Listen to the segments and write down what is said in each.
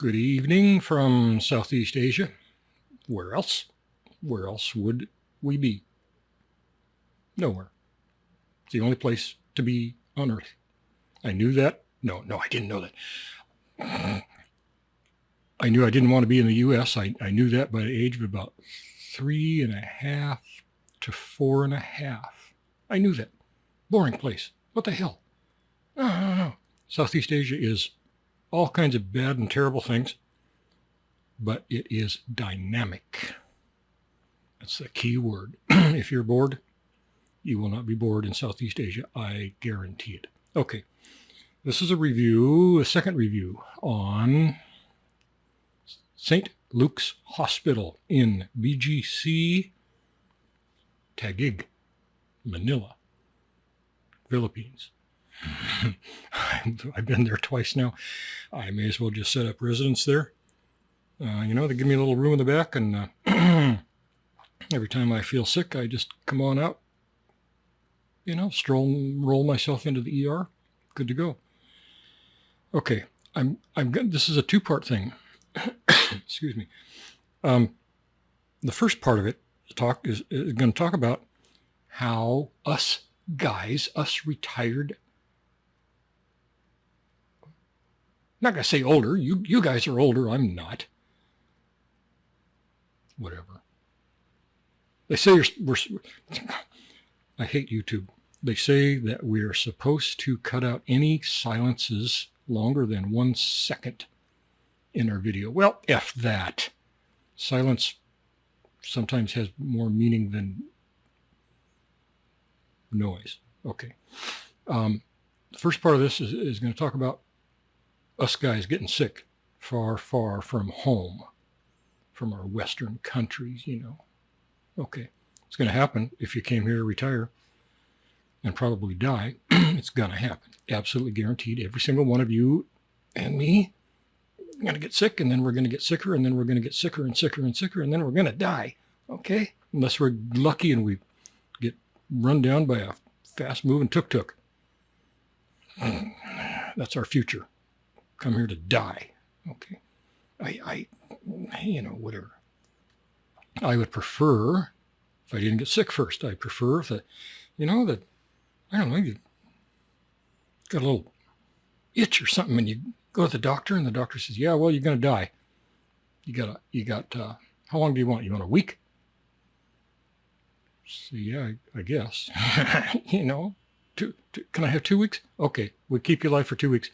Good evening from Southeast Asia. Where else? Where else would we be? Nowhere. It's the only place to be on Earth. I knew that. No, I didn't know that. I knew I didn't want to be in the U.S. I knew that by the age of about 3.5 to 4.5. I knew that. Boring place. What the hell? No. Southeast Asia is all kinds of bad and terrible things, but it is dynamic. That's the key word. If you're bored, you will not be bored in Southeast Asia. I guarantee it. Okay. This is a second review on St. Luke's Hospital in BGC, Taguig, Manila, Philippines. I've been there twice now. I may as well just set up residence there. They give me a little room in the back, and every time I feel sick, I just come on out, roll myself into the ER. Good to go. Okay, this is a two-part thing. Excuse me. The first part of it is going to talk about how us guys, us retired, not going to say older, you guys are older, I'm not. Whatever. They say I hate YouTube. They say that we're supposed to cut out any silences longer than 1 second in our video. Well, F that. Silence sometimes has more meaning than noise. Okay. The first part of this is going to talk about us guys getting sick far, far from home, from our Western countries, Okay. It's going to happen if you came here to retire and probably die. It's going to happen. Absolutely guaranteed. Every single one of you and me are going to get sick, and then we're going to get sicker, and then we're going to get sicker and sicker and sicker, and then we're going to die. Okay? Unless we're lucky and we get run down by a fast-moving tuk-tuk. That's our future. Come here to die. Okay. Whatever. I would prefer if I didn't get sick first. I prefer that, I don't know, you got a little itch or something and you go to the doctor and the doctor says, yeah, well, you're going to die. You got, how long do you want? You want a week? So yeah, I guess, can I have 2 weeks? Okay. We'll keep you alive for 2 weeks.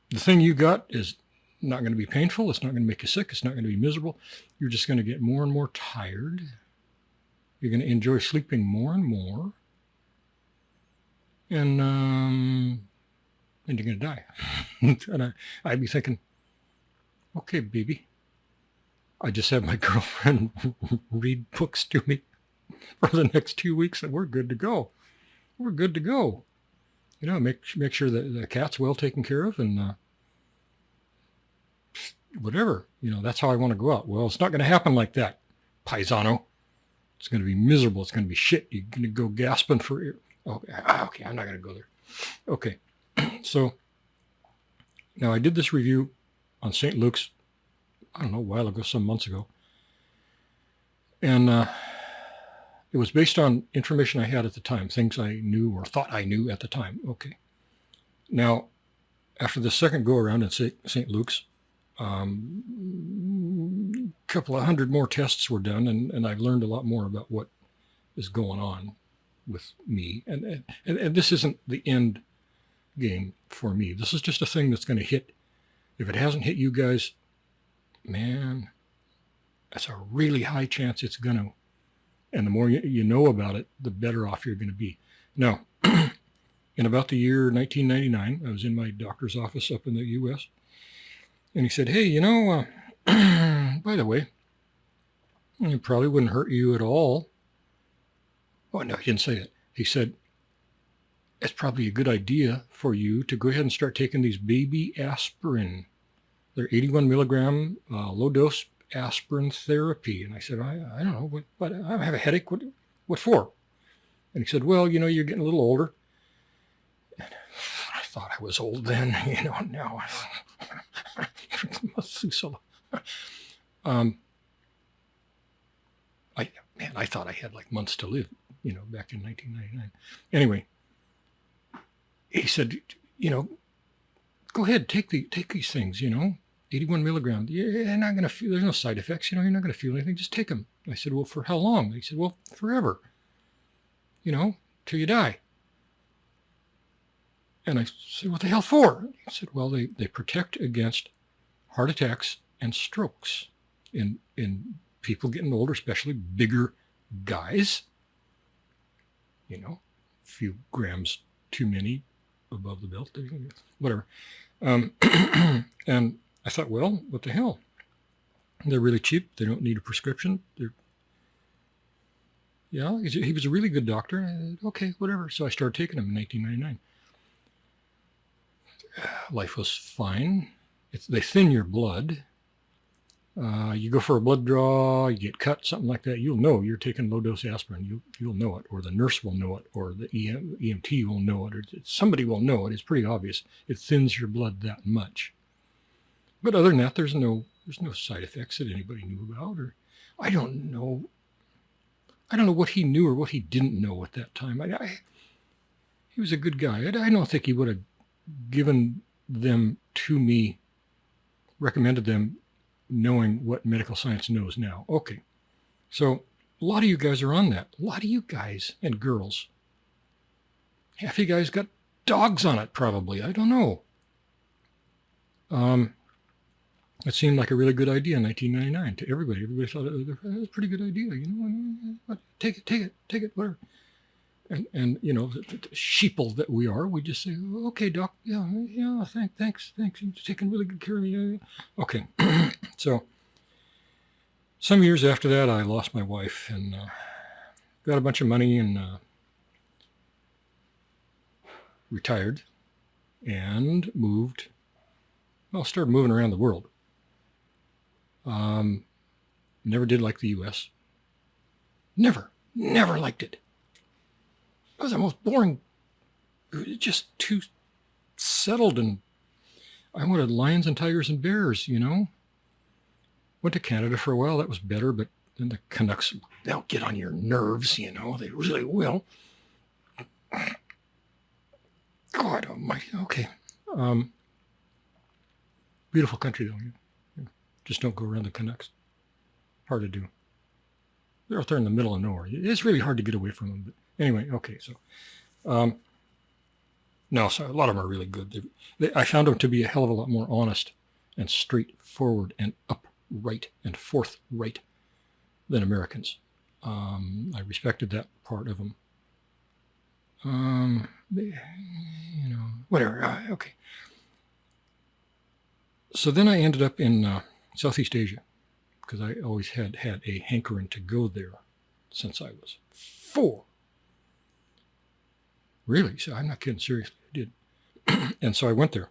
The thing you got is not going to be painful. It's not going to make you sick. It's not going to be miserable. You're just going to get more and more tired. You're going to enjoy sleeping more and more. And you're going to die. And I'd be thinking, okay, baby, I just have my girlfriend read books to me for the next 2 weeks and we're good to go. We're good to go. Make sure that the cat's well taken care of and whatever. That's how I want to go out. Well, it's not going to happen like that, paisano. It's going to be miserable. It's going to be shit. You're going to go gasping for air. Okay, I'm not going to go there. Okay, so now I did this review on St. Luke's, I don't know, a while ago, some months ago. And it was based on information I had at the time, things I knew or thought I knew at the time. Okay. Now, after the second go-around at St. Luke's, a couple of hundred more tests were done, and I've learned a lot more about what is going on with me. And this isn't the end game for me. This is just a thing that's going to hit. If it hasn't hit you guys, man, that's a really high chance it's going to. And the more you know about it, the better off you're going to be. Now, in about the year 1999, I was in my doctor's office up in the U.S., and he said, hey, by the way, it probably wouldn't hurt you at all. Oh, no, he didn't say that. He said, it's probably a good idea for you to go ahead and start taking these baby aspirin. They're 81 milligram low-dose aspirin therapy. And I said, I don't know, but I have a headache. What for? And he said, well, you're getting a little older. And I thought I was old then, now Methuselah. um, I thought I had like months to live, back in 1999. Anyway, he said, go ahead, take these things, 81 milligrams. You're not going to feel, there's no side effects, you're not going to feel anything. Just take them. I said, well, for how long? He said, well, forever, till you die. And I said, what the hell for? He said, well, they protect against heart attacks and strokes in people getting older, especially bigger guys. A few grams too many above the belt, whatever. And I thought, well, what the hell? They're really cheap. They don't need a prescription. He was a really good doctor. Okay, whatever. So I started taking them in 1999. Life was fine. They thin your blood. You go for a blood draw, you get cut, something like that. You'll know you're taking low-dose aspirin. You'll know it, or the nurse will know it, or the EMT will know it, or somebody will know it. It's pretty obvious. It thins your blood that much. But other than that, there's no side effects that anybody knew about, or I don't know what he knew or what he didn't know at that time. He was a good guy. I don't think he would have given them to me, recommended them, knowing what medical science knows now. Okay, so a lot of you guys are on that. A lot of you guys and girls. Half you guys got dogs on it, probably. I don't know. It seemed like a really good idea in 1999 to everybody. Everybody thought it was a pretty good idea. Take it, whatever. And the sheeple that we are, we just say, okay, doc, yeah, thanks, you're taking really good care of me. Okay, so some years after that, I lost my wife and got a bunch of money and retired and started moving around the world. Never did like the U.S. Never liked it. It was the most boring, just too settled, and I wanted lions and tigers and bears, Went to Canada for a while, that was better, but then the Canucks, they'll get on your nerves, they really will. God almighty, okay. Beautiful country, though. Just don't go around the Canucks. Hard to do. They're out there in the middle of nowhere. It's really hard to get away from them, but anyway, okay, so, so a lot of them are really good. I found them to be a hell of a lot more honest and straightforward and upright and forthright than Americans. I respected that part of them. Whatever, okay. So then I ended up in Southeast Asia because I always had a hankering to go there since I was 4. Really? So I'm not kidding. Seriously, I did. And so I went there,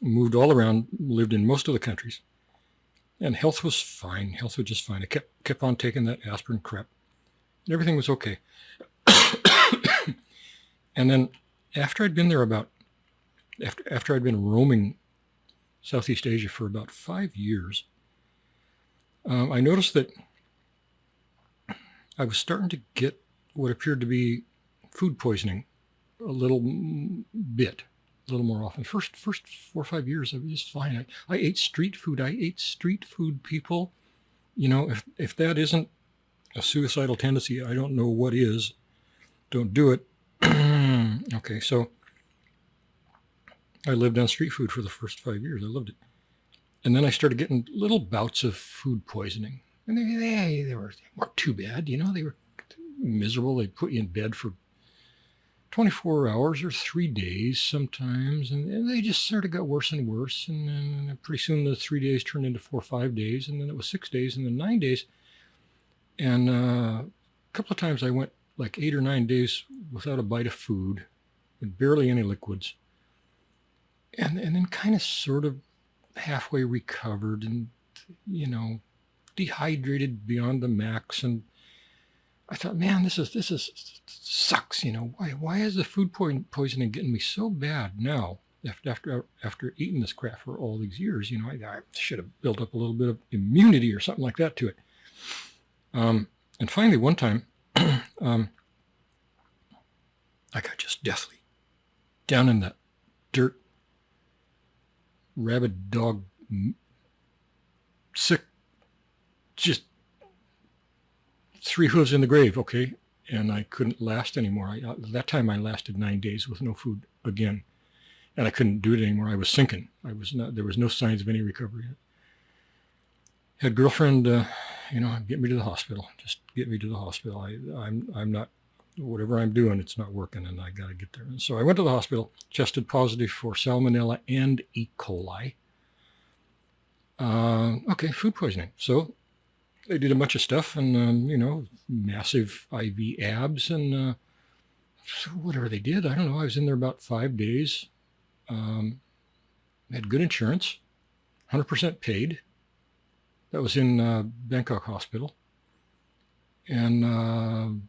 moved all around, lived in most of the countries, and health was fine. Health was just fine. I kept on taking that aspirin crap, and everything was okay. And then after I'd been there after I'd been roaming Southeast Asia for about 5 years, I noticed that I was starting to get what appeared to be food poisoning a little more often. First 4 or 5 years, I was just fine. I ate street food. People. If that isn't a suicidal tendency, I don't know what is. Don't do it. Okay, so I lived on street food for the first 5 years. I loved it. And then I started getting little bouts of food poisoning. And they weren't too bad, They were miserable. They'd put you in bed for 24 hours or 3 days sometimes. And they just sort of got worse and worse. And then pretty soon the 3 days turned into 4 or 5 days. And then it was 6 days and then 9 days. And a couple of times I went like 8 or 9 days without a bite of food and barely any liquids. And then kind of sort of halfway recovered and, dehydrated beyond the max. And I thought, man, this is sucks. Why is the food poisoning getting me so bad now? after eating this crap for all these years, I should have built up a little bit of immunity or something like that to it. And finally, one time, I got just deathly down in that dirt, rabid dog, sick, just 3 hooves in the grave, okay? And I couldn't last anymore. That time I lasted 9 days with no food again. And I couldn't do it anymore. I was sinking. There was no signs of any recovery. Had girlfriend, get me to the hospital. Just get me to the hospital. I'm not, whatever I'm doing, it's not working, and I got to get there. And so I went to the hospital, tested positive for salmonella and E. coli. Okay, food poisoning. So they did a bunch of stuff, and, massive IV abs, and so whatever they did, I don't know. I was in there about 5 days. Had good insurance, 100% paid. That was in Bangkok Hospital. And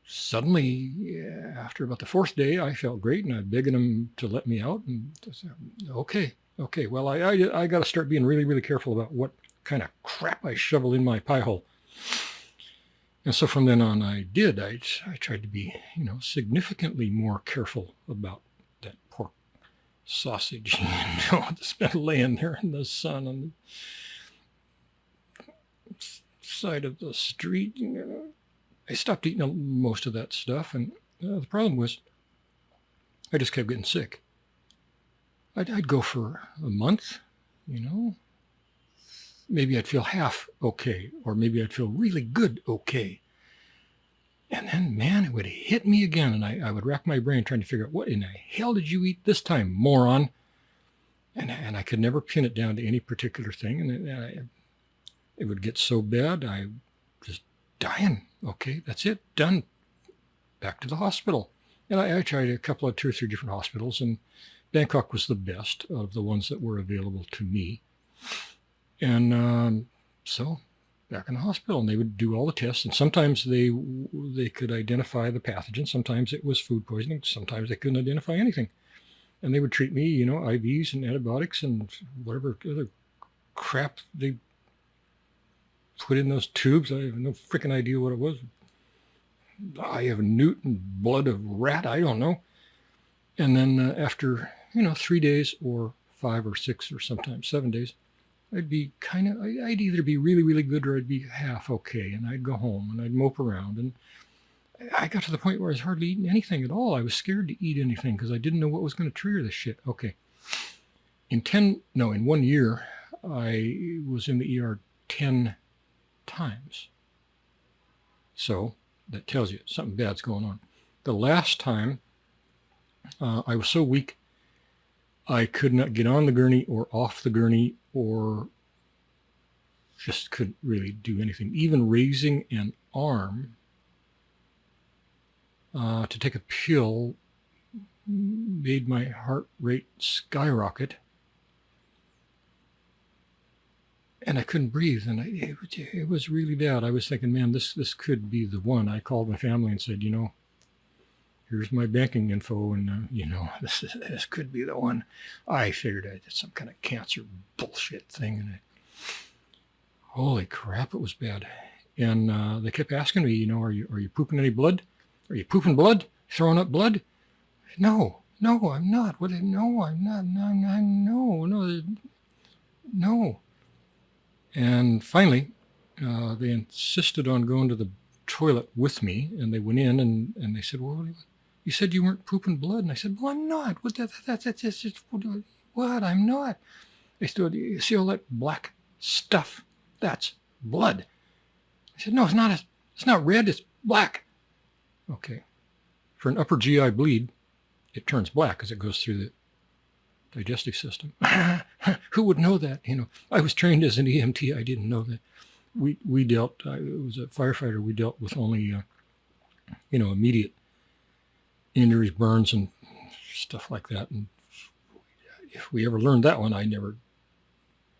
suddenly, after about the 4th day, I felt great, and I'm begging them to let me out. And I said, okay, well, I got to start being really, really careful about what kind of crap I shovel in my pie hole. And so from then on, I did. I tried to be, significantly more careful about that pork sausage, that's been laying there in the sun on the side of the street. I stopped eating most of that stuff, and the problem was I just kept getting sick. I'd go for a month, maybe I'd feel half okay, or maybe I'd feel really good okay. And then, man, it would hit me again, and I would rack my brain trying to figure out, what in the hell did you eat this time, moron? And I could never pin it down to any particular thing, and it would get so bad, I just dying. Okay, that's it, done. Back to the hospital. And I tried a couple of 2 or 3 different hospitals, and Bangkok was the best of the ones that were available to me. And so back in the hospital, and they would do all the tests, and sometimes they could identify the pathogen. Sometimes it was food poisoning. Sometimes they couldn't identify anything. And they would treat me, IVs and antibiotics and whatever other crap they put in those tubes. I have no freaking idea what it was. Eye of newt and blood of rat, I don't know. And then after, 3 days or 5 or 6 or sometimes 7 days, I'd be I'd either be really, really good or I'd be half okay. And I'd go home and I'd mope around. And I got to the point where I was hardly eating anything at all. I was scared to eat anything because I didn't know what was going to trigger this shit. Okay. In 1 year, I was in the ER 10 times. So that tells you something bad's going on. The last time, I was so weak, I could not get on the gurney or off the gurney, or just couldn't really do anything. Even raising an arm to take a pill made my heart rate skyrocket. And I couldn't breathe, and it was really bad. I was thinking, man, this could be the one. I called my family and said, here's my banking info, and this could be the one. I figured I did some kind of cancer bullshit thing, and holy crap, it was bad. And they kept asking me, are you pooping any blood? Are you pooping blood? Throwing up blood? No, I'm not. What? No, I'm not. No. And finally, they insisted on going to the toilet with me, and they went in, and they said, well, you said you weren't pooping blood. And I said, well, I'm not. That's just, what? I'm not. They said, you see all that black stuff? That's blood. I said, no, it's not. It's not red. It's black. Okay. For an upper GI bleed, it turns black as it goes through the digestive system. Who would know that? I was trained as an EMT. I didn't know that. We dealt, I was a firefighter. We dealt with only, immediate injuries, burns, and stuff like that. And if we ever learned that one, I never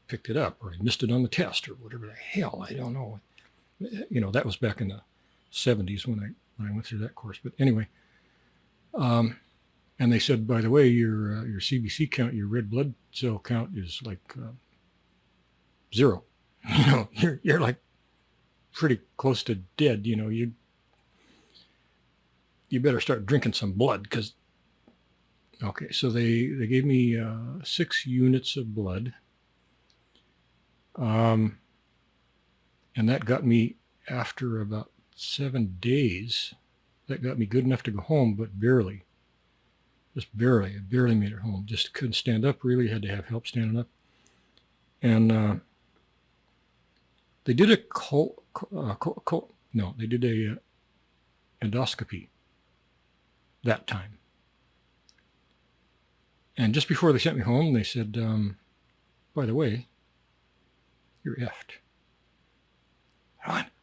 picked it up, or I missed it on the test, or whatever the hell. I don't know. That was back in the 70s when I went through that course. But anyway, And they said, by the way, your CBC count, your red blood cell count is like 0. You know, you're like pretty close to dead. You know, you better start drinking some blood, because, okay, so they gave me 6 units of blood. And that got me, after about 7 days, that got me good enough to go home, but barely. Just barely. I barely made it home. Just couldn't stand up, really. Had to have help standing up. And they did a they did a endoscopy that time. And just before they sent me home, they said, by the way, you're effed.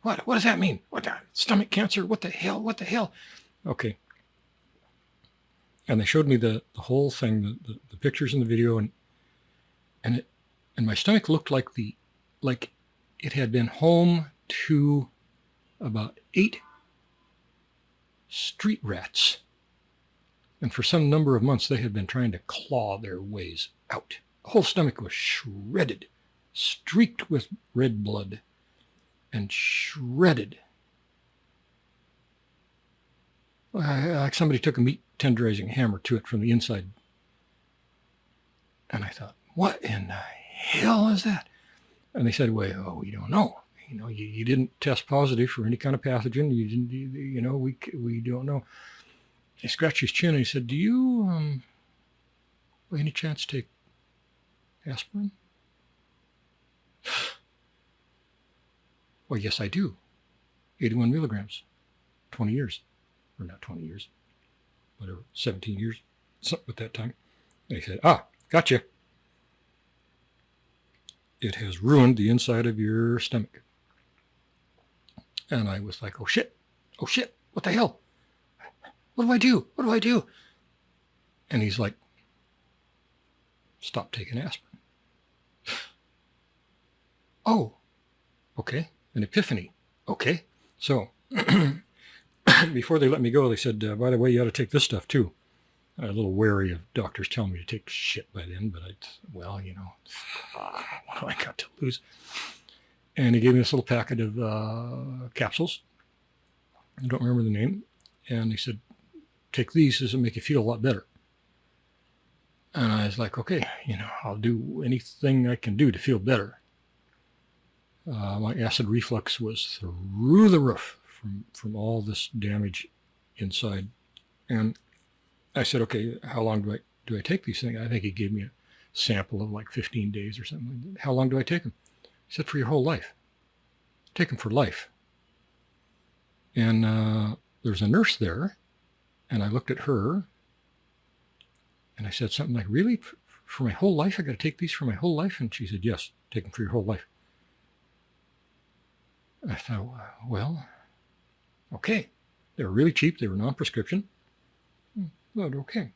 What does that mean? What, stomach cancer? What the hell? Okay. And they showed me the whole thing, the pictures in the video, and my stomach looked like it had been home to about 8 street rats. And for some number of months, they had been trying to claw their ways out. The whole stomach was shredded, streaked with red blood, and shredded. Like somebody took a meat tenderizing hammer to it from the inside. And I thought, what in the hell is that? And they said, well, we don't know. You know, you didn't test positive for any kind of pathogen. You didn't, you know, we don't know. He scratched his chin and he said, do you, by any chance, take aspirin? Well, yes, I do. 81 milligrams, 20 years. Or not 20 years, whatever, 17 years, something at that time. And he said, gotcha. It has ruined the inside of your stomach. And I was like, oh shit, what the hell? What do I do? And he's like, stop taking aspirin. Oh, okay, an epiphany. Okay, so before they let me go, they said, by the way, you ought to take this stuff too. I'm a little wary of doctors telling me to take shit by then, but well, you know, what do I got to lose? And he gave me this little packet of capsules. I don't remember the name. And he said, take these, this will make you feel a lot better. And I was like, okay, you know, I'll do anything I can do to feel better. My acid reflux was through the roof from all this damage inside. And I said, okay, how long do I take these things? I think he gave me a sample of like 15 days or something like that. How long do I take them? He said, for your whole life. Take them for life. And there's a nurse there, and I looked at her, and I said something like, really? For my whole life? I got to take these for my whole life? And she said, yes, take them for your whole life. I thought, well, okay. They were really cheap. They were non-prescription. But okay.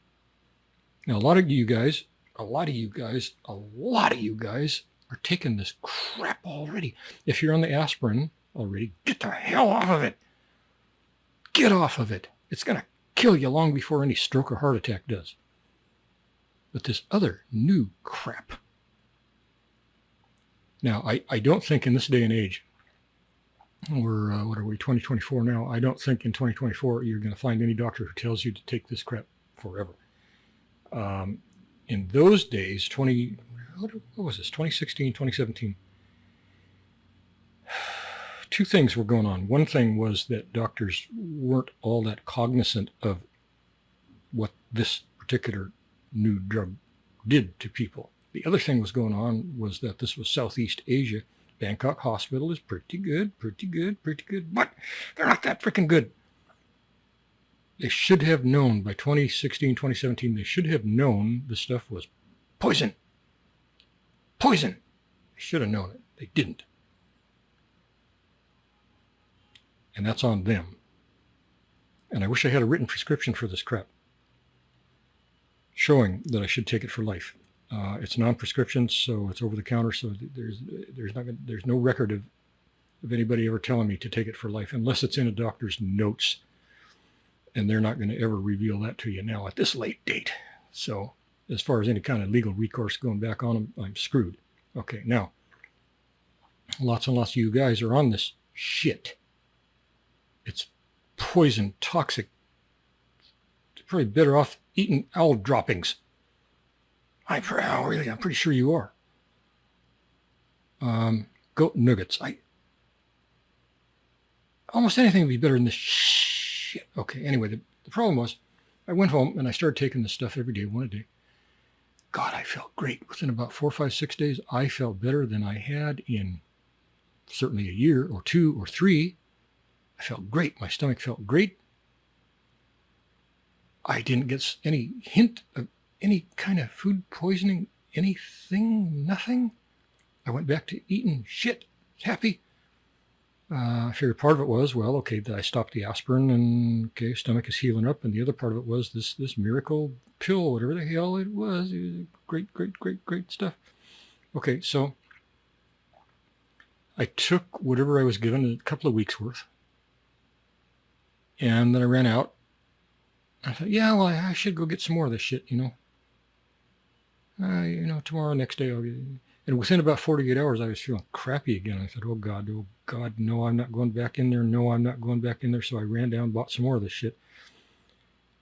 Now, a lot of you guys are taking this crap already. If you're on the aspirin already, get the hell off of it. Get off of it. It's going to kill you long before any stroke or heart attack does. But this other new crap. Now, I don't think in this day and age, we're, what are we, 2024 now? I don't think in 2024 you're going to find any doctor who tells you to take this crap forever. In those days, what was this, 2016, 2017, two things were going on. One thing was that doctors weren't all that cognizant of what this particular new drug did to people. The other thing was going on was that this was Southeast Asia. Bangkok Hospital is pretty good, but they're not that freaking good. They should have known by 2016, 2017, they should have known the stuff was poison. Poison. They should have known it. They didn't. And that's on them. And I wish I had a written prescription for this crap showing that I should take it for life. It's non-prescription, so it's over the counter, so there's no record of anybody ever telling me to take it for life, unless it's in a doctor's notes. And they're not going to ever reveal that to you now at this late date. So as far as any kind of legal recourse going back on them, I'm screwed. Okay, now, lots and lots of you guys are on this shit. It's poison, toxic. You're probably better off eating owl droppings. I'm pretty sure you are. Goat nuggets. Almost anything would be better than this shit. Okay, anyway, the problem was I went home and I started taking this stuff every day, one a day. God, I felt great. Within about 4, 5, 6 days, I felt better than I had in certainly a year or 2 or 3. I felt great. My stomach felt great. I didn't get any hint of any kind of food poisoning, anything, nothing. I went back to eating shit, happy. I figured part of it was, well, okay, that I stopped the aspirin and, okay, stomach is healing up. And the other part of it was this miracle pill, whatever the hell it was. It was great, great, great, great stuff. Okay, so I took whatever I was given, a couple of weeks worth. And then I ran out. I thought, yeah, well, I should go get some more of this shit, tomorrow, next day, I'll get it. And within about 48 hours, I was feeling crappy again. I thought, oh God, no, I'm not going back in there. No, I'm not going back in there. So I ran down and bought some more of this shit.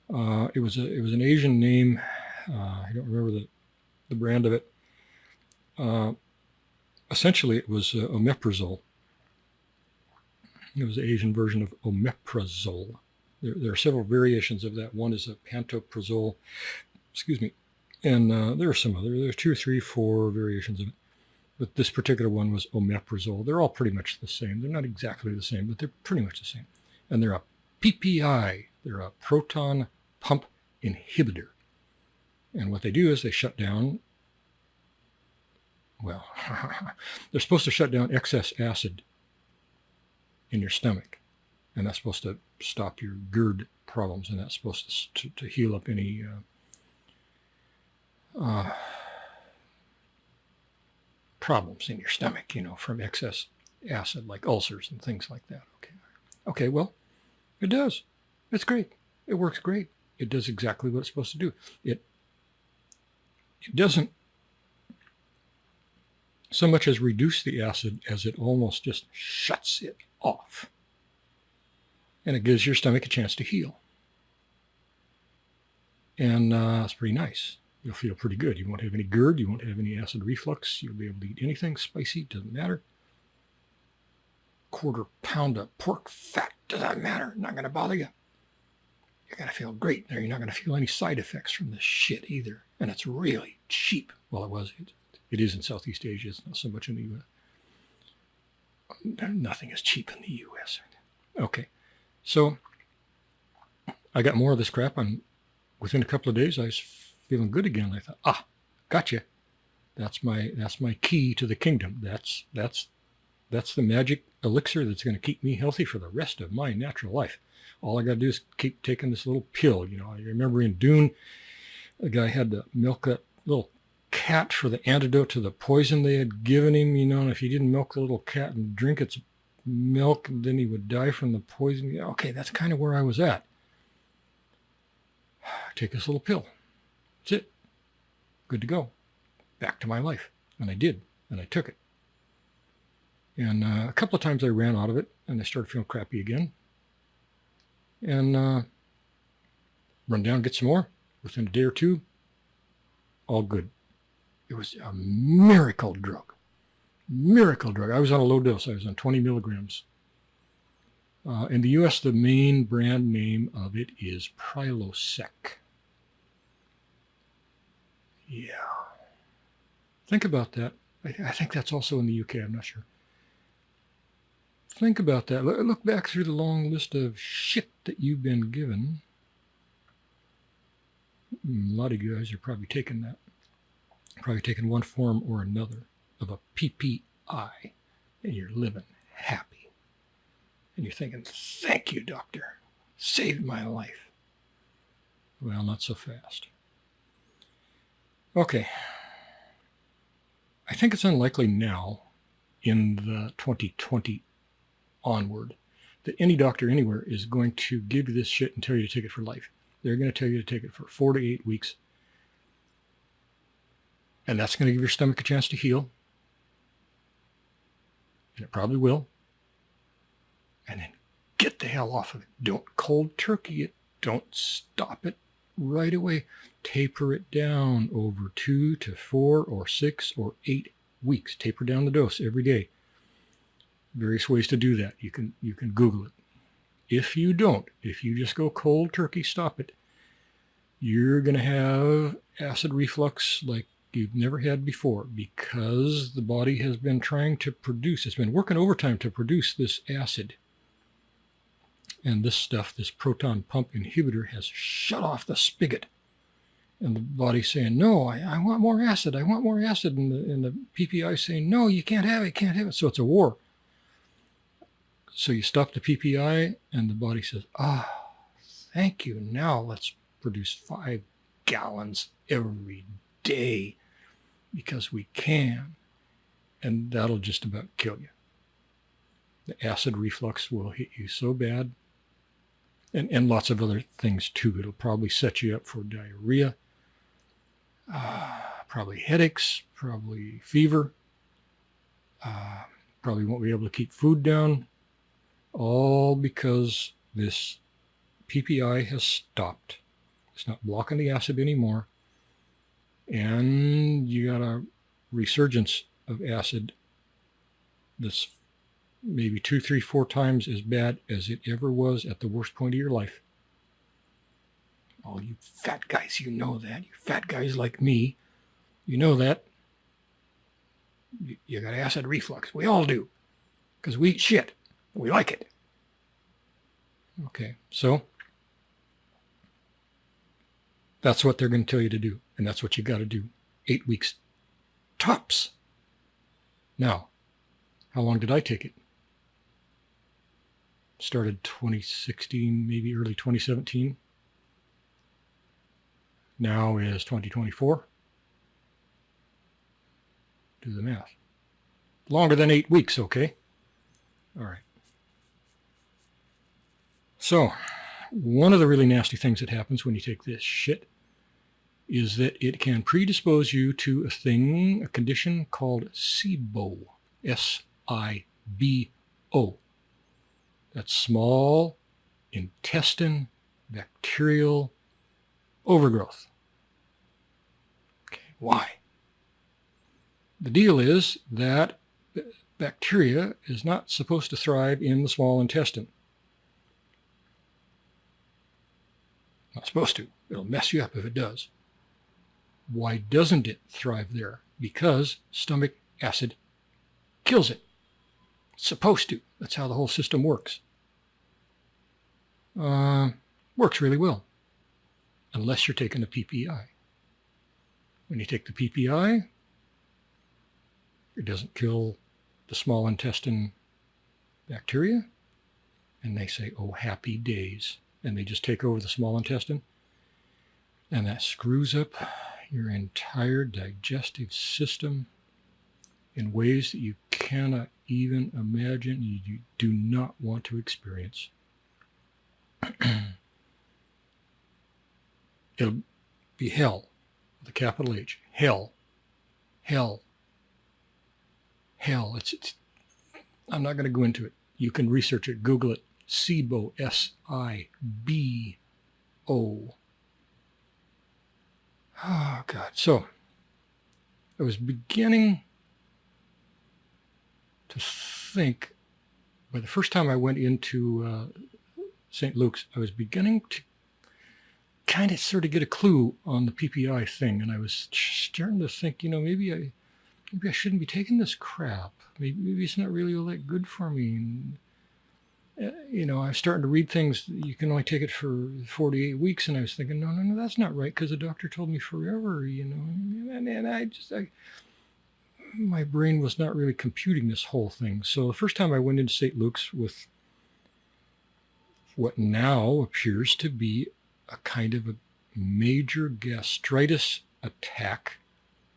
It was an Asian name. I don't remember the brand of it. Essentially, it was omeprazole. It was the Asian version of omeprazole. There are several variations of that. One is a pantoprazole, and there are some other. There's 2, 3, 4 variations of it. But this particular one was omeprazole. They're all pretty much the same. They're not exactly the same, but they're pretty much the same. And they're a PPI. They're a proton pump inhibitor. And what they do is they shut down, well, they're supposed to shut down excess acid in your stomach. And that's supposed to stop your GERD problems. And that's supposed to heal up any problems in your stomach, from excess acid, like ulcers and things like that. Okay, well, it does. It's great. It works great. It does exactly what it's supposed to do. It doesn't so much as reduce the acid as it almost just shuts it off. And it gives your stomach a chance to heal. And it's pretty nice. You'll feel pretty good. You won't have any GERD. You won't have any acid reflux. You'll be able to eat anything spicy. Doesn't matter. Quarter pound of pork fat. Doesn't matter. Not going to bother you. You're going to feel great there. You're not going to feel any side effects from this shit either. And it's really cheap. Well, it is in Southeast Asia. It's not so much in the U.S. Nothing is cheap in the U.S. Okay. So I got more of this crap. Within a couple of days, I was feeling good again. I thought, gotcha. That's my key to the kingdom. That's the magic elixir that's going to keep me healthy for the rest of my natural life. All I got to do is keep taking this little pill. I remember in Dune, the guy had to milk that little cat for the antidote to the poison they had given him. And if he didn't milk the little cat and drink its milk, then he would die from the poison. Okay, that's kind of where I was at. Take this little pill. That's it. Good to go. Back to my life. And I did. And I took it. And a couple of times I ran out of it and I started feeling crappy again. And run down, get some more. Within a day or two, all good. It was a miracle drug. Miracle drug. I was on a low dose. I was on 20 milligrams. In the U.S., the main brand name of it is Prilosec. Yeah. Think about that. I think that's also in the UK. I'm not sure. Think about that. Look back through the long list of shit that you've been given. A lot of you guys are probably taking that. Probably taking one form or another of a PPI, and you're living happy. And you're thinking, thank you, doctor. Saved my life. Well, not so fast. Okay. I think it's unlikely now, in the 2020 onward, that any doctor anywhere is going to give you this shit and tell you to take it for life. They're going to tell you to take it for 4 to 8 weeks. And that's going to give your stomach a chance to heal. And it probably will. And then get the hell off of it. Don't cold turkey it. Don't stop it right away. Taper it down over 2 to 4 or 6 or 8 weeks. Taper down the dose every day. Various ways to do that. You can Google it. If you don't, if you just go cold turkey, stop it, you're going to have acid reflux like you've never had before, because the body has been trying to produce, it's been working overtime to produce this acid. And this stuff, this proton pump inhibitor, has shut off the spigot. And the body's saying, no, I want more acid. I want more acid. And the PPI saying, no, you can't have it, can't have it. So it's a war. So you stop the PPI and the body says, thank you. Now let's produce 5 gallons every day because we can. And that'll just about kill you. The acid reflux will hit you so bad. And lots of other things too. It'll probably set you up for diarrhea, probably headaches, probably fever, probably won't be able to keep food down, all because this PPI has stopped. It's not blocking the acid anymore. And you got a resurgence of acid that's maybe 2, 3, 4 times as bad as it ever was at the worst point of your life. Oh, you fat guys, you know that. You fat guys like me, you know that. You got acid reflux. We all do. Because we eat shit. We like it. Okay, so that's what they're going to tell you to do. And that's what you got to do. 8 weeks tops. Now, how long did I take it? Started 2016, maybe early 2017. Now is 2024. Do the math. Longer than 8 weeks, okay? All right. So, one of the really nasty things that happens when you take this shit is that it can predispose you to a condition called SIBO. S-I-B-O. That's small intestine bacterial overgrowth. Okay, why? The deal is that bacteria is not supposed to thrive in the small intestine. Not supposed to. It'll mess you up if it does. Why doesn't it thrive there? Because stomach acid kills it. It's supposed to. That's how the whole system works. Works really well. Unless you're taking a PPI. When you take the PPI, it doesn't kill the small intestine bacteria. And they say, oh, happy days. And they just take over the small intestine. And that screws up your entire digestive system in ways that you cannot even imagine, you do not want to experience. It'll be hell, with a capital H. Hell. Hell. Hell. I'm not going to go into it. You can research it. Google it. SIBO. S-I-B-O. Oh, God. So, I was beginning to think, by the first time I went into St. Luke's, I was beginning to kind of sort of get a clue on the PPI thing. And I was starting to think, maybe I shouldn't be taking this crap. Maybe it's not really all that good for me. And, I was starting to read things, you can only take it for 48 weeks. And I was thinking, no, that's not right, because the doctor told me forever, And my brain was not really computing this whole thing. So the first time I went into St. Luke's with what now appears to be a kind of a major gastritis attack,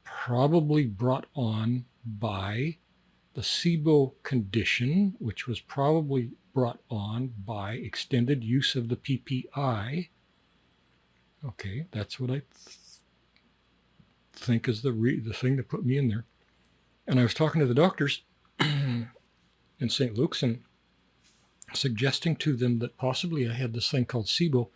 probably brought on by the SIBO condition, which was probably brought on by extended use of the PPI. Okay, that's what I think is the thing that put me in there. And I was talking to the doctors in St. Luke's and suggesting to them that possibly I had this thing called SIBO.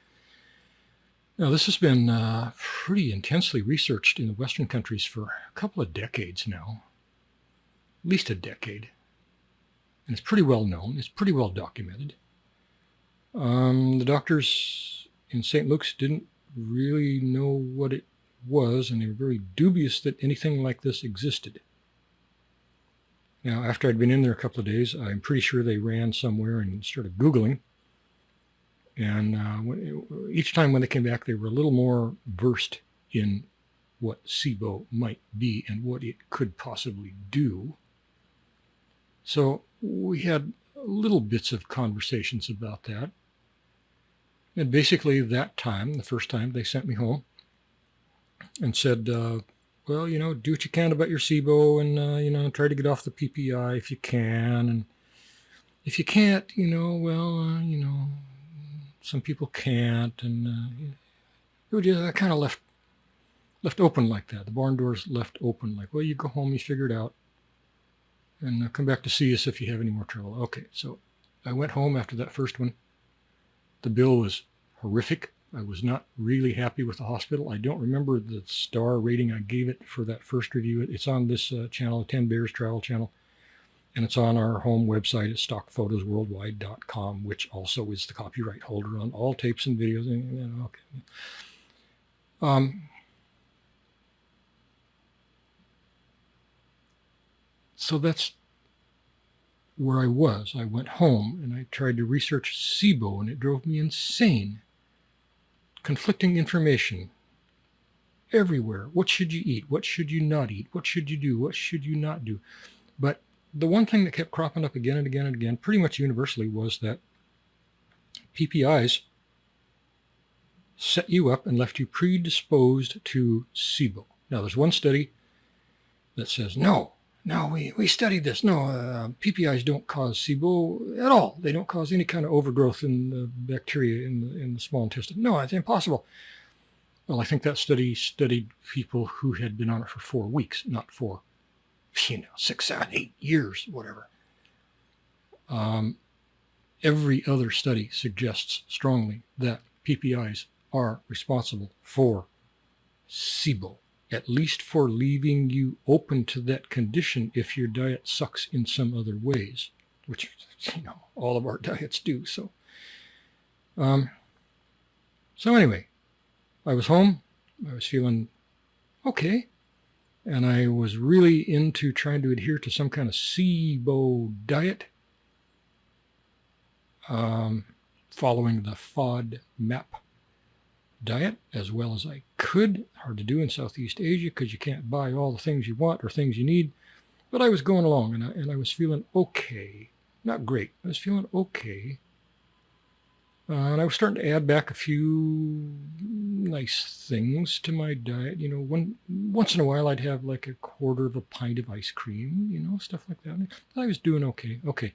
Now, this has been pretty intensely researched in the Western countries for a couple of decades now, at least a decade. And it's pretty well known. It's pretty well documented. The doctors in St. Luke's didn't really know what it was, and they were very dubious that anything like this existed. Now, after I'd been in there a couple of days, I'm pretty sure they ran somewhere and started Googling. And each time when they came back, they were a little more versed in what SIBO might be and what it could possibly do. So we had little bits of conversations about that. And basically that time, the first time, they sent me home and said, well, do what you can about your SIBO and, try to get off the PPI if you can. And if you can't, some people can't. And it was just kind of left open like that. The barn doors left open like, well, you go home, you figure it out, and come back to see us if you have any more trouble. Okay, so I went home after that first one. The bill was horrific. I was not really happy with the hospital. I don't remember the star rating I gave it for that first review. It's on this channel, 10 Bears Travel channel, and it's on our home website at stockphotosworldwide.com, which also is the copyright holder on all tapes and videos. Okay. So that's where I was. I went home and I tried to research SIBO, and it drove me insane. Conflicting information everywhere. What should you eat? What should you not eat? What should you do? What should you not do? But the one thing that kept cropping up again and again and again, pretty much universally, was that PPIs set you up and left you predisposed to SIBO. Now, there's one study that says, no, we studied this. No, PPIs don't cause SIBO at all. They don't cause any kind of overgrowth in the bacteria in the small intestine. No, it's impossible. Well, I think that study studied people who had been on it for 4 weeks, not for, 6, 7, 8 years, whatever. Every other study suggests strongly that PPIs are responsible for SIBO, at least for leaving you open to that condition if your diet sucks in some other ways, which, all of our diets do. So anyway, I was home. I was feeling okay. And I was really into trying to adhere to some kind of SIBO diet, following the FODMAP diet as well as I could. Hard to do in Southeast Asia because you can't buy all the things you want or things you need. But I was going along and I was feeling okay. Not great. I was feeling okay. And I was starting to add back a few nice things to my diet. Once in a while I'd have like a quarter of a pint of ice cream, stuff like that. I was doing okay. Okay.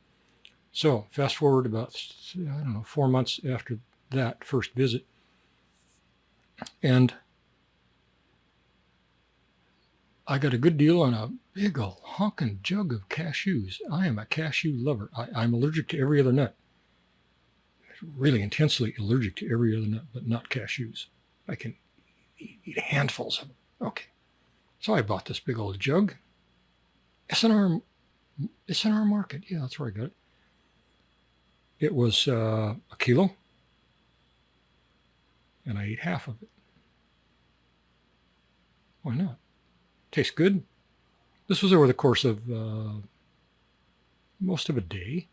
So fast forward about, 4 months after that first visit. And I got a good deal on a big old honking jug of cashews. I am a cashew lover. I'm allergic to every other nut. Really intensely allergic to every other nut, but not cashews. I can eat handfuls of them. Okay. So I bought this big old jug. S&R Market. Yeah, that's where I got it. It was a kilo, and I ate half of it. Why not? Tastes good. This was over the course of most of a day.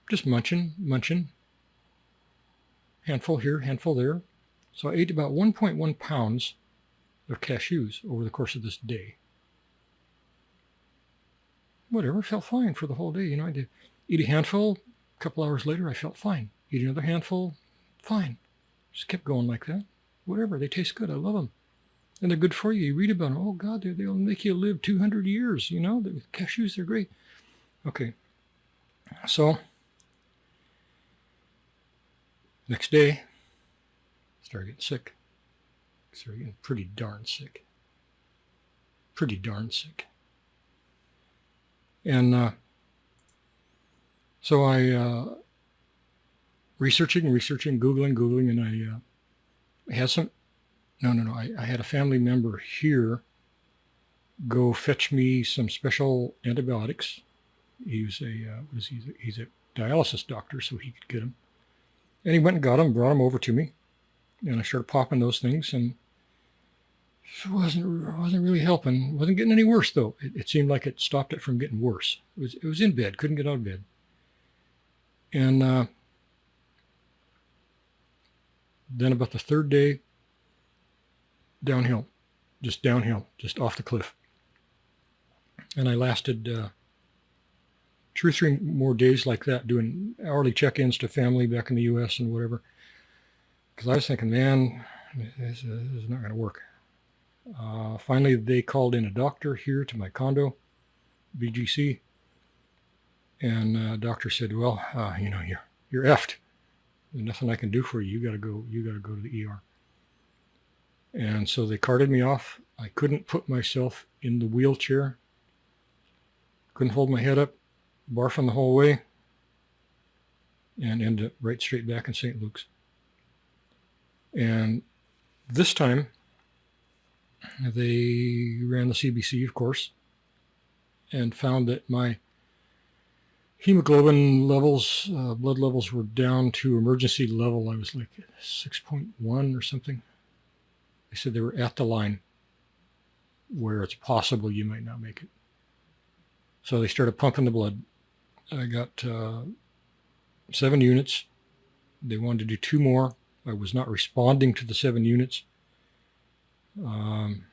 Just munching. Handful here, handful there. So I ate about 1.1 pounds of cashews over the course of this day. Whatever, felt fine for the whole day. I did eat a handful. A couple hours later, I felt fine. Eat another handful, fine. Just kept going like that. Whatever, they taste good. I love them. And they're good for you. You read about them. Oh, God, they'll make you live 200 years. The cashews, they're great. Okay. So, next day, started getting sick. Started getting pretty darn sick. Pretty darn sick. And so I researching, Googling, and I had some, no, I had a family member here go fetch me some special antibiotics. He was he's a dialysis doctor, so he could get them. And he went and got them, brought them over to me, and I started popping those things, and it wasn't really helping. It wasn't getting any worse though. It seemed like it stopped it from getting worse. It was in bed, couldn't get out of bed, and then about the third day, downhill, just off the cliff. And I lasted 2 or 3 more days like that, doing hourly check-ins to family back in the U.S. and whatever. Because I was thinking, man, this is not going to work. Finally, they called in a doctor here to my condo, BGC, and the doctor said, "Well, you're effed. There's nothing I can do for you. You got to go to the ER." And so they carted me off. I couldn't put myself in the wheelchair. Couldn't hold my head up, barfing the whole way, and ended up right straight back in St. Luke's. And this time, they ran the CBC, of course, and found that my hemoglobin levels, blood levels, were down to emergency level. I was like 6.1 or something. They said they were at the line where it's possible you might not make it. So they started pumping the blood. I got 7 units. They wanted to do 2 more. I was not responding to the 7 units. 1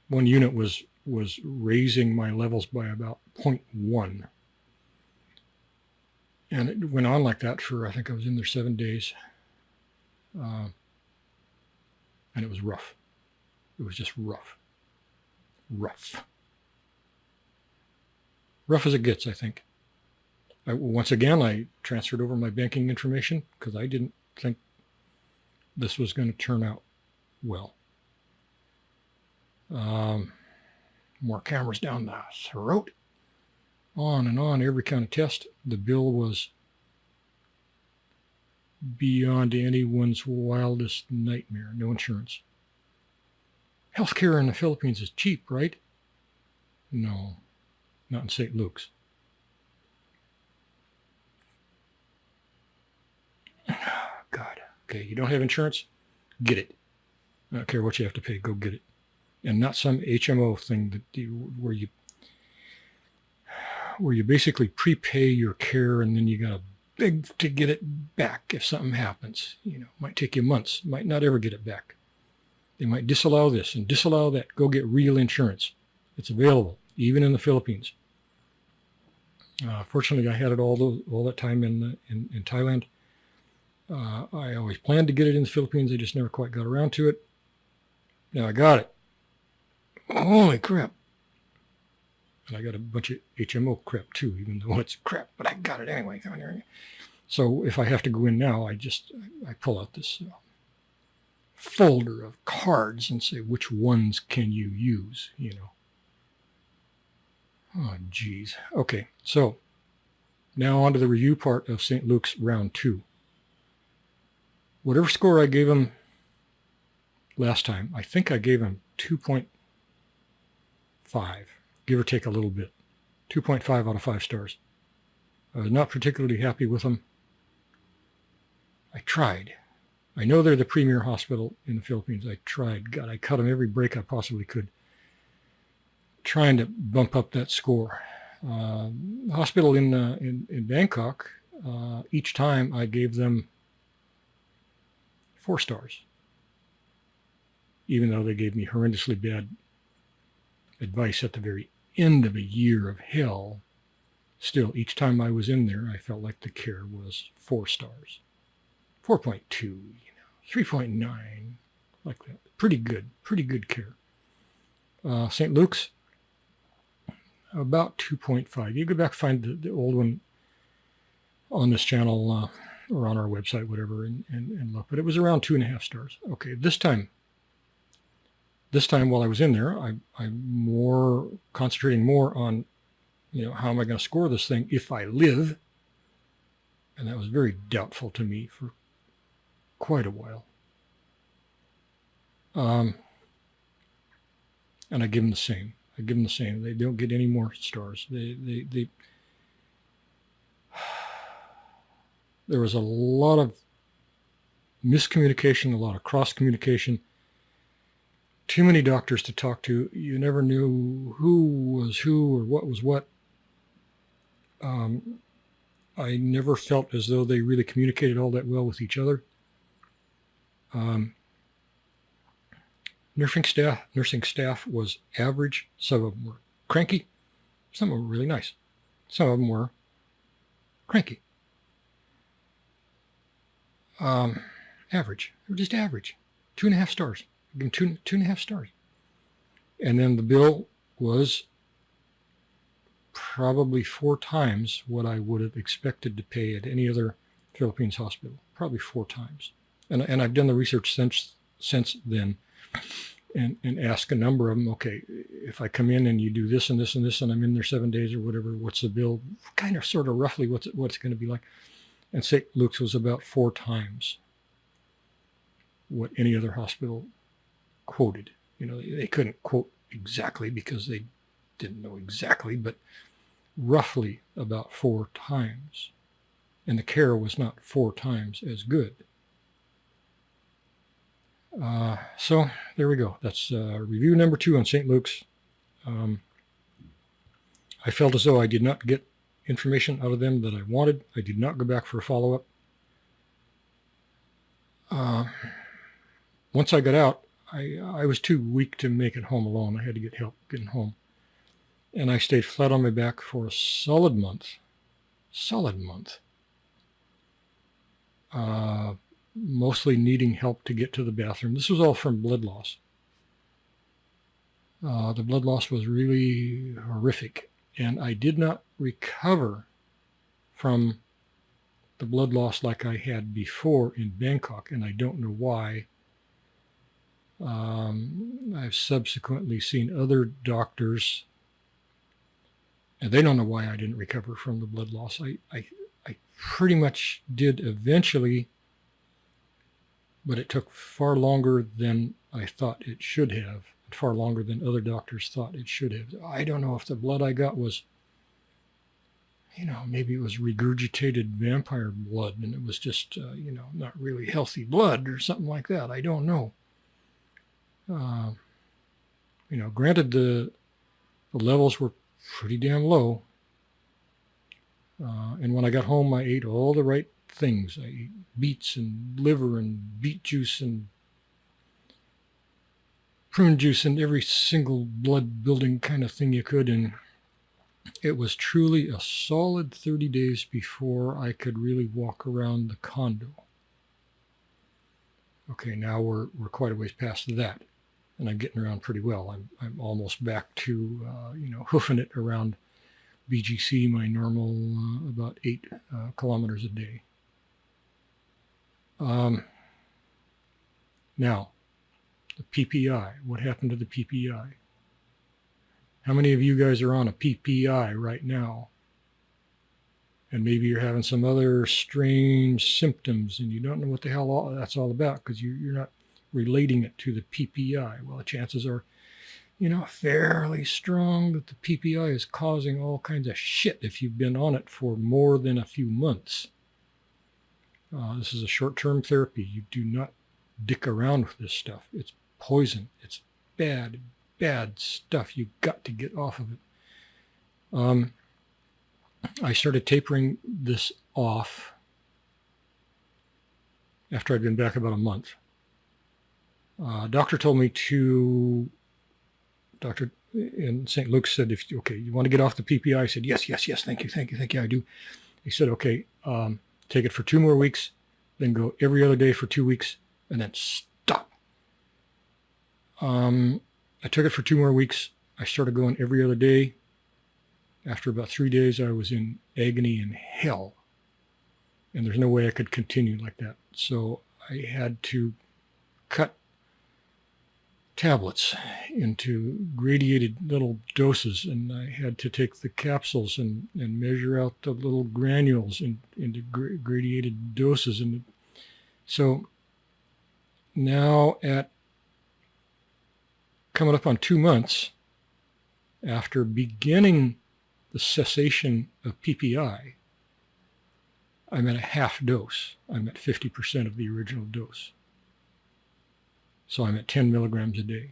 unit was raising my levels by about 0.1. And it went on like that for, I think I was in there 7 days. And it was rough. It was just rough. Rough as it gets, I think. Once again, I transferred over my banking information because I didn't think this was going to turn out well. More cameras down the throat. On and on, every kind of test. The bill was beyond anyone's wildest nightmare. No insurance. Healthcare in the Philippines is cheap, right? No, not in St. Luke's. God. Okay, you don't have insurance? Get it. I don't care what you have to pay. Go get it. And not some HMO thing where you basically prepay your care and then you got to beg to get it back if something happens. Might take you months. Might not ever get it back. They might disallow this and disallow that. Go get real insurance. It's available, even in the Philippines. Fortunately, I had it all that time in Thailand. I always planned to get it in the Philippines. I just never quite got around to it. Now I got it. Holy crap. And I got a bunch of HMO crap too, even though it's crap, but I got it anyway. So if I have to go in now, I pull out this folder of cards and say, which ones can you use, Oh, geez. Okay, so now on to the review part of St. Luke's round 2. Whatever score I gave him last time, I think I gave him 2.5, give or take a little bit. 2.5 out of 5 stars. I was not particularly happy with them. I tried. I know they're the premier hospital in the Philippines. I tried. God, I cut them every break I possibly could, trying to bump up that score. Hospital in Bangkok, each time I gave them 4 stars, even though they gave me horrendously bad advice at the very end of a year of hell. Still, each time I was in there, I felt like the care was 4 stars. 4.2, 3.9, like that. Pretty good care. St. Luke's, about 2.5. You go back, find the old one on this channel or on our website, whatever, and look. But it was around 2.5 stars. Okay, this time while I was in there, I'm more concentrating more on, how am I going to score this thing if I live? And that was very doubtful to me for quite a while. And I give them the same. They don't get any more stars. There was a lot of miscommunication, a lot of cross communication. Too many doctors to talk to. You never knew who was who or what was what. I never felt as though they really communicated all that well with each other. Nursing staff was average. Some of them were cranky. Some of them were really nice. Some of them were cranky. Average. They were just average. 2.5 stars. I give them 2.5 stars. And then the bill was probably 4 times what I would have expected to pay at any other Philippines hospital. Probably 4 times. And I've done the research since then. And ask a number of them, okay, if I come in and you do this and this and this and I'm in there 7 days or whatever, what's the bill? Kind of sort of roughly what's it going to be like? And St. Luke's was about 4 times what any other hospital quoted. They couldn't quote exactly because they didn't know exactly, but roughly about 4 times. And the care was not 4 times as good. So there we go. That's review number 2 on St. Luke's. I felt as though I did not get information out of them that I wanted. I did not go back for a follow-up. Once I got out, I was too weak to make it home alone. I had to get help getting home. And I stayed flat on my back for a solid month. Mostly needing help to get to the bathroom. This was all from blood loss. The blood loss was really horrific, and I did not recover from the blood loss like I had before in Bangkok, and I don't know why. I've subsequently seen other doctors, and they don't know why I didn't recover from the blood loss. I pretty much did eventually, but it took far longer than I thought it should have, and far longer than other doctors thought it should have. I don't know if the blood I got was, maybe it was regurgitated vampire blood, and it was just, not really healthy blood or something like that. I don't know. Granted, the levels were pretty damn low. And when I got home, I ate all the right things. I ate beets and liver and beet juice and prune juice and every single blood building kind of thing you could. And it was truly a solid 30 days before I could really walk around the condo. Okay, now we're quite a ways past that, and I'm getting around pretty well. I'm almost back to hoofing it around BGC, my normal about 8 kilometers a day. Now, the PPI. What happened to the PPI? How many of you guys are on a PPI right now? And maybe you're having some other strange symptoms and you don't know what the hell that's all about because you're not relating it to the PPI. Well, the chances are, fairly strong that the PPI is causing all kinds of shit if you've been on it for more than a few months. This is a short-term therapy. You do not dick around with this stuff. It's poison. It's bad, bad stuff. You've got to get off of it. I started tapering this off after I'd been back about a month. Doctor told me to, Doctor in St. Luke's said, you want to get off the PPI? I said, yes, thank you, I do. He said, okay, take it for 2 more weeks, then go every other day for 2 weeks, and then stop. I took it for 2 more weeks. I started going every other day. After about 3 days, I was in agony and hell. And there's no way I could continue like that. So I had to cut tablets into gradiated little doses, and I had to take the capsules and measure out the little granules into gradiated doses. And so now at coming up on 2 months after beginning the cessation of PPI, I'm at a half dose. I'm at 50% of the original dose. So I'm at 10 milligrams a day.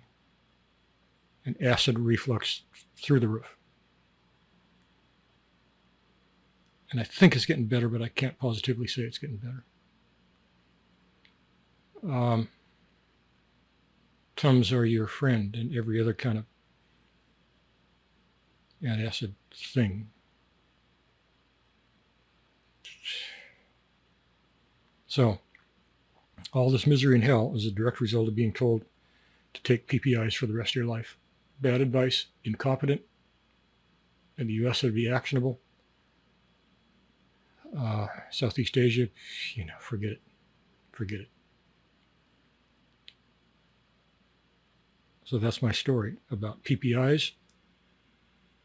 And acid reflux through the roof. And I think it's getting better, but I can't positively say it's getting better. Tums are your friend and every other kind of antacid thing. So, all this misery and hell is a direct result of being told to take PPIs for the rest of your life. Bad advice, incompetent. In the US, it would be actionable. Southeast Asia, forget it. Forget it. So that's my story about PPIs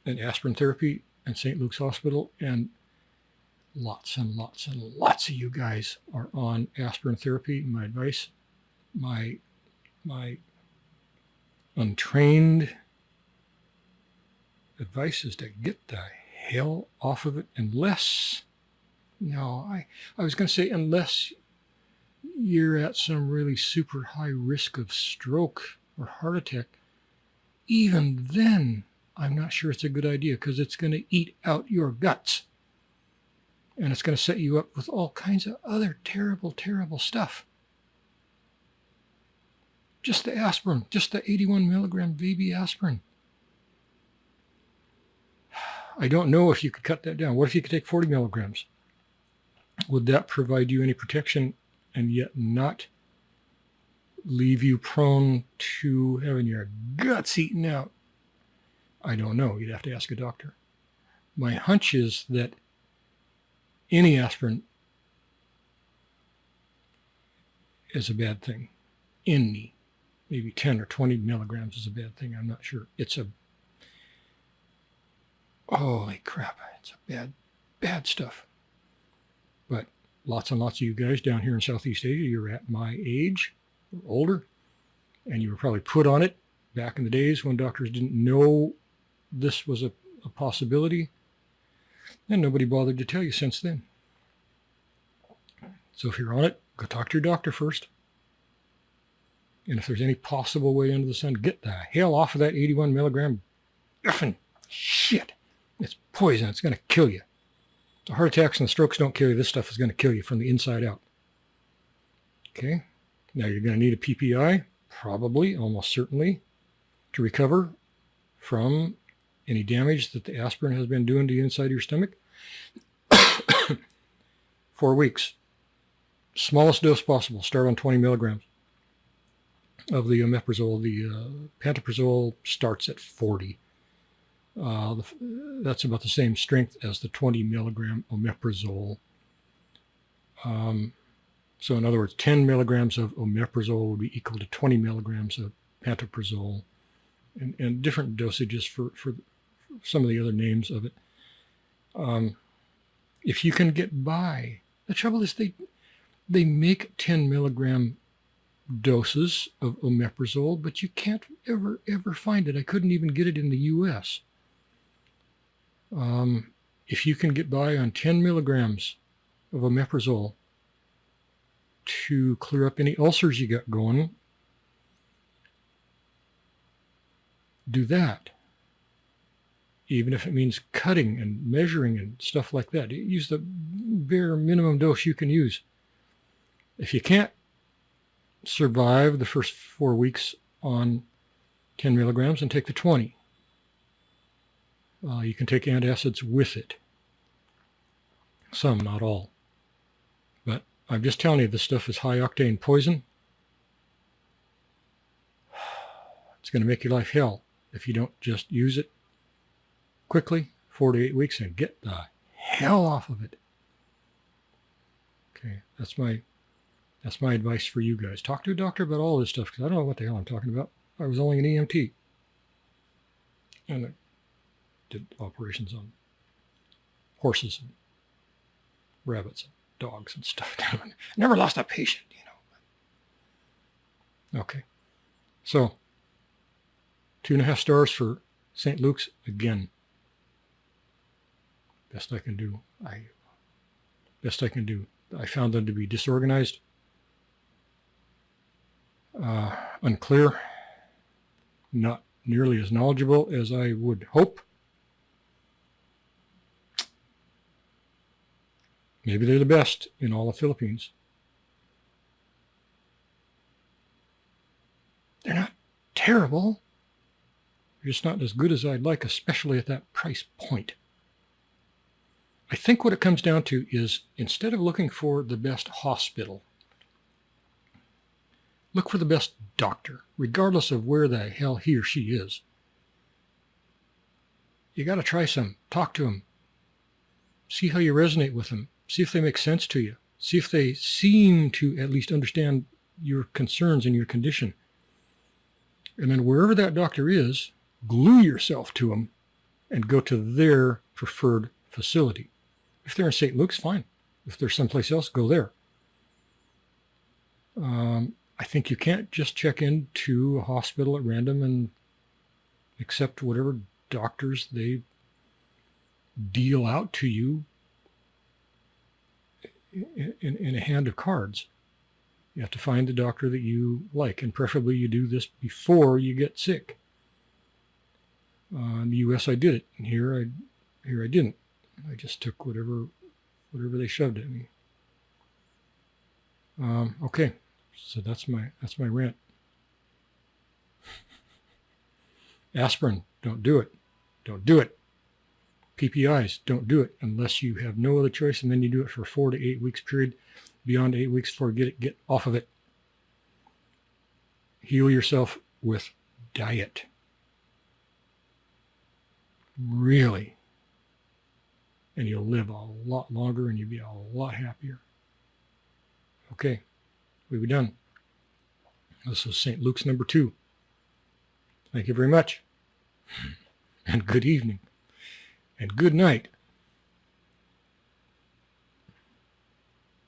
and aspirin therapy and St. Luke's Hospital, and lots and lots and lots of you guys are on aspirin therapy. My advice, my untrained advice is to get the hell off of it unless you're at some really super high risk of stroke or heart attack. Even then, I'm not sure it's a good idea, because it's going to eat out your guts. And it's going to set you up with all kinds of other terrible, terrible stuff. Just the aspirin, just the 81 milligram baby aspirin. I don't know if you could cut that down. What if you could take 40 milligrams? Would that provide you any protection and yet not leave you prone to having your guts eaten out? I don't know. You'd have to ask a doctor. My hunch is that any aspirin is a bad thing. Any. Maybe 10 or 20 milligrams is a bad thing. I'm not sure. Holy crap. It's a bad stuff. But lots and lots of you guys down here in Southeast Asia, you're at my age or older, and you were probably put on it back in the days when doctors didn't know this was a possibility, and nobody bothered to tell you since then. So if you're on it, go talk to your doctor first. And if there's any possible way under the sun, get the hell off of that 81 milligram effing shit. It's poison. It's going to kill you. The heart attacks and the strokes don't kill you. This stuff is going to kill you from the inside out. Okay? Now you're going to need a PPI, probably, almost certainly, to recover from any damage that the aspirin has been doing to the inside of your stomach. 4 weeks. Smallest dose possible. Start on 20 milligrams of the omeprazole. The pantoprazole starts at 40. That's about the same strength as the 20 milligram omeprazole. So in other words, 10 milligrams of omeprazole would be equal to 20 milligrams of pantoprazole, and different dosages for some of the other names of it. If you can get by, the trouble is they make 10 milligram doses of omeprazole, but you can't ever find it. I couldn't even get it in the US. If you can get by on 10 milligrams of omeprazole to clear up any ulcers you got going, do that. Even if it means cutting and measuring and stuff like that. Use the bare minimum dose you can use. If you can't survive the first 4 weeks on 10 milligrams, and take the 20. You can take antacids with it. Some, not all. But I'm just telling you, this stuff is high-octane poison. It's going to make your life hell if you don't just use it quickly 4 to 8 weeks and get the hell off of it. Okay, that's my advice for you guys. Talk to a doctor about all this stuff, because I don't know what the hell I'm talking about. I was only an EMT. And I did operations on horses and rabbits and dogs and stuff. Never lost a patient, you know. Okay. So, 2.5 stars for St. Luke's again. Best I can do. Best I can do. I found them to be disorganized, unclear, not nearly as knowledgeable as I would hope. Maybe they're the best in all the Philippines. They're not terrible. They're just not as good as I'd like, especially at that price point. I think what it comes down to is, instead of looking for the best hospital, look for the best doctor, regardless of where the hell he or she is. You got to try some. Talk to them. See how you resonate with them. See if they make sense to you. See if they seem to at least understand your concerns and your condition. And then wherever that doctor is, glue yourself to them and go to their preferred facility. If they're in St. Luke's, fine. If they're someplace else, go there. I think you can't just check into a hospital at random and accept whatever doctors they deal out to you in a hand of cards. You have to find the doctor that you like, and preferably you do this before you get sick. In the U.S. I did it, and here I didn't. I just took whatever they shoved at me. Okay, so that's my rant. Aspirin, don't do it. Don't do it. PPIs, don't do it unless you have no other choice, and then you do it for 4 to 8 weeks period. Beyond 8 weeks before you get off of it. Heal yourself with diet. Really. And you'll live a lot longer and you'll be a lot happier. Okay, we'll be done. This is St. Luke's number 2. Thank you very much. And good evening. And good night.